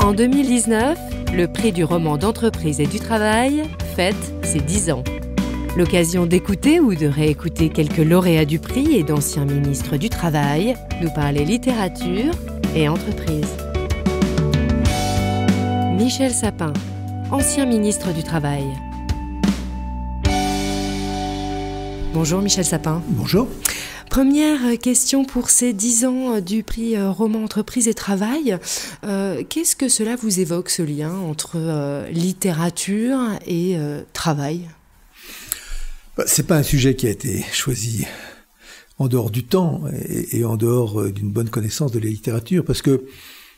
En 2019, le prix du roman d'entreprise et du travail fête ses 10 ans. L'occasion d'écouter ou de réécouter quelques lauréats du prix et d'anciens ministres du Travail nous parler littérature et entreprise. Michel Sapin, ancien ministre du Travail. Bonjour Michel Sapin. Bonjour. Première question pour ces 10 ans du prix roman entreprise et travail. Qu'est-ce que cela vous évoque, ce lien entre littérature et travail ? C'est pas un sujet qui a été choisi en dehors du temps et en dehors d'une bonne connaissance de la littérature, parce que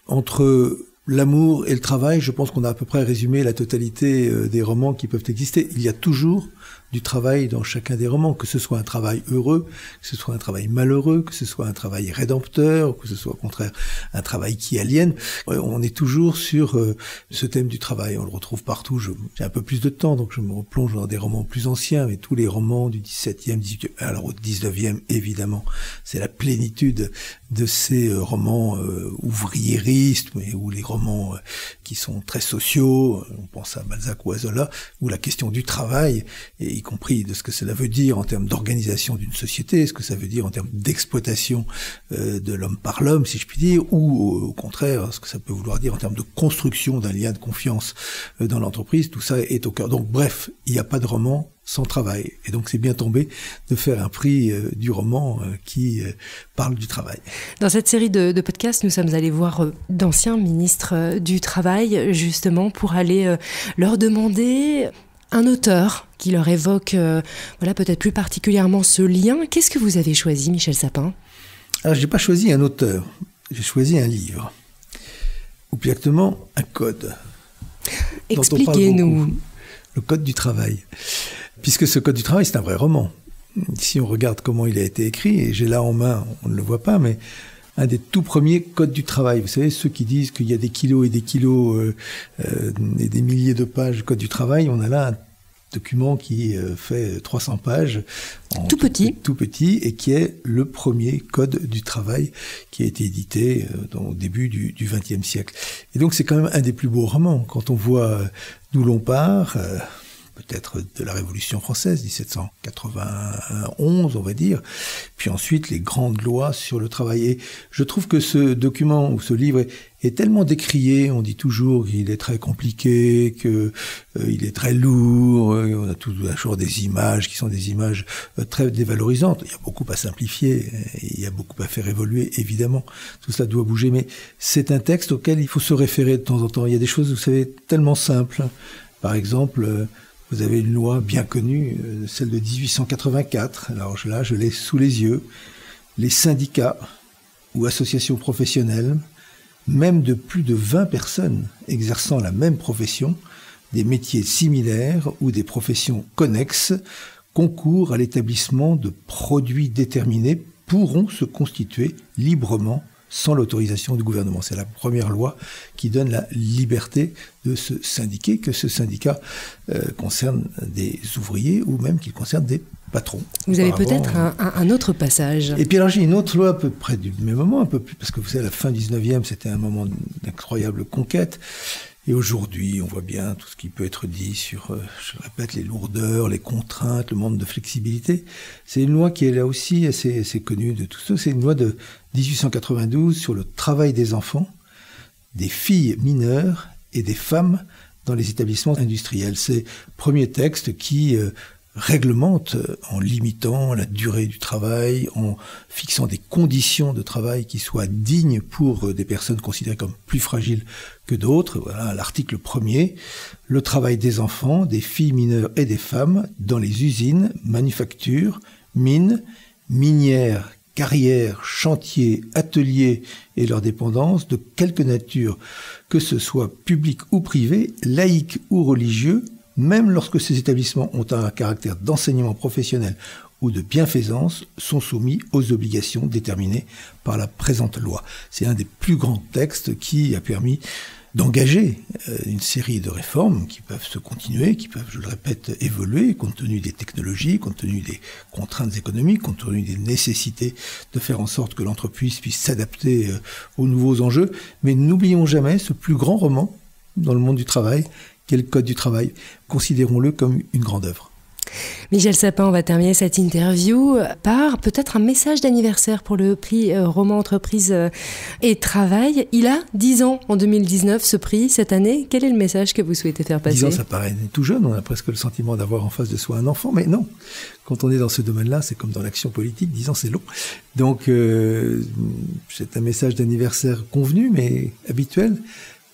entre l'amour et le travail, je pense qu'on a à peu près résumé la totalité des romans qui peuvent exister. Il y a toujours du travail dans chacun des romans, que ce soit un travail heureux, que ce soit un travail malheureux, que ce soit un travail rédempteur, que ce soit au contraire un travail qui aliène. On est toujours sur ce thème du travail, on le retrouve partout. J'ai un peu plus de temps, donc je me replonge dans des romans plus anciens, mais tous les romans du 17e, 18e, alors au 19e, évidemment, c'est la plénitude de ces romans ouvriéristes, ou les romans qui sont très sociaux, on pense à Balzac ou à Zola, où la question du travail, et y compris de ce que cela veut dire en termes d'organisation d'une société, ce que ça veut dire en termes d'exploitation de l'homme par l'homme, si je puis dire, ou au contraire, ce que ça peut vouloir dire en termes de construction d'un lien de confiance dans l'entreprise, tout ça est au cœur. Donc bref, il n'y a pas de roman sans travail. Et donc c'est bien tombé de faire un prix du roman qui parle du travail. Dans cette série de podcasts, nous sommes allés voir d'anciens ministres du Travail, justement, pour aller leur demander un auteur qui leur évoque peut-être plus particulièrement ce lien. Qu'est-ce que vous avez choisi, Michel Sapin ? Alors, je n'ai pas choisi un auteur, j'ai choisi un livre, ou plus exactement un code. Expliquez-nous. Le Code du travail. Puisque ce Code du travail, c'est un vrai roman. Si on regarde comment il a été écrit, et j'ai là en main, on ne le voit pas, mais un des tout premiers codes du travail. Vous savez, ceux qui disent qu'il y a des kilos et des kilos et des milliers de pages de Code du travail, on a là un document qui fait 300 pages. Tout petit, et qui est le premier code du travail qui a été édité au début du XXe siècle. Et donc c'est quand même un des plus beaux romans. Quand on voit d'où l'on part, peut-être de la Révolution française, 1791, on va dire, puis ensuite les grandes lois sur le travail. Et je trouve que ce document ou ce livre est tellement décrié, on dit toujours qu'il est très compliqué, qu'il est très lourd, on a toujours des images qui sont des images très dévalorisantes. Il y a beaucoup à simplifier, il y a beaucoup à faire évoluer, évidemment. Tout cela doit bouger, mais c'est un texte auquel il faut se référer de temps en temps. Il y a des choses, vous savez, tellement simples. Par exemple, vous avez une loi bien connue, celle de 1884. Alors là, je l'ai sous les yeux. Les syndicats ou associations professionnelles, même de plus de 20 personnes exerçant la même profession, des métiers similaires ou des professions connexes, concourent à l'établissement de produits déterminés, pourront se constituer librement sans l'autorisation du gouvernement. C'est la première loi qui donne la liberté de se syndiquer, que ce syndicat concerne des ouvriers ou même qu'il concerne des patrons. Vous avez peut-être un autre passage. Et puis alors j'ai une autre loi à peu près du même moment, un peu plus, parce que vous savez, la fin 19e, c'était un moment d'incroyable conquête. Et aujourd'hui, on voit bien tout ce qui peut être dit sur, je le répète, les lourdeurs, les contraintes, le manque de flexibilité. C'est une loi qui est là aussi assez connue de tout ça. C'est une loi de 1892 sur le travail des enfants, des filles mineures et des femmes dans les établissements industriels. C'est le premier texte qui réglemente en limitant la durée du travail, en fixant des conditions de travail qui soient dignes pour des personnes considérées comme plus fragiles que d'autres. Voilà l'article 1er. Le travail des enfants, des filles mineures et des femmes dans les usines, manufactures, mines, minières, carrières, chantiers, ateliers et leurs dépendances, de quelque nature que ce soit public ou privé, laïque ou religieux, même lorsque ces établissements ont un caractère d'enseignement professionnel ou de bienfaisance, sont soumis aux obligations déterminées par la présente loi. C'est un des plus grands textes qui a permis d'engager une série de réformes qui peuvent se continuer, qui peuvent, je le répète, évoluer compte tenu des technologies, compte tenu des contraintes économiques, compte tenu des nécessités de faire en sorte que l'entreprise puisse s'adapter aux nouveaux enjeux. Mais n'oublions jamais ce plus grand roman dans le monde du travail, qui est le Code du travail. Considérons-le comme une grande œuvre. Michel Sapin, on va terminer cette interview par peut-être un message d'anniversaire pour le prix Roman Entreprise et Travail. Il a 10 ans en 2019, ce prix, cette année. Quel est le message que vous souhaitez faire passer ? 10 ans, ça paraît tout jeune, on a presque le sentiment d'avoir en face de soi un enfant, mais non. Quand on est dans ce domaine-là, c'est comme dans l'action politique, 10 ans c'est long. Donc c'est un message d'anniversaire convenu, mais habituel.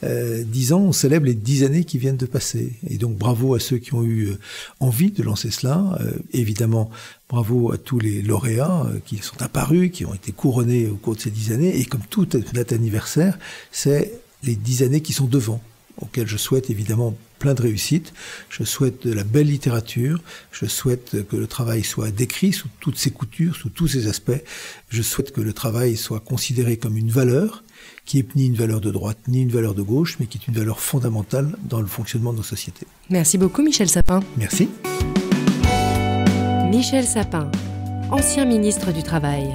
10 ans, on célèbre les 10 années qui viennent de passer. Et donc, bravo à ceux qui ont eu envie de lancer cela. Évidemment, bravo à tous les lauréats qui sont apparus, qui ont été couronnés au cours de ces 10 années. Et comme toute date anniversaire, c'est les 10 années qui sont devant, auxquelles je souhaite évidemment plein de réussite. Je souhaite de la belle littérature. Je souhaite que le travail soit décrit sous toutes ses coutures, sous tous ses aspects. Je souhaite que le travail soit considéré comme une valeur, qui est ni une valeur de droite, ni une valeur de gauche, mais qui est une valeur fondamentale dans le fonctionnement de nos sociétés. Merci beaucoup, Michel Sapin. Merci. Michel Sapin, ancien ministre du Travail.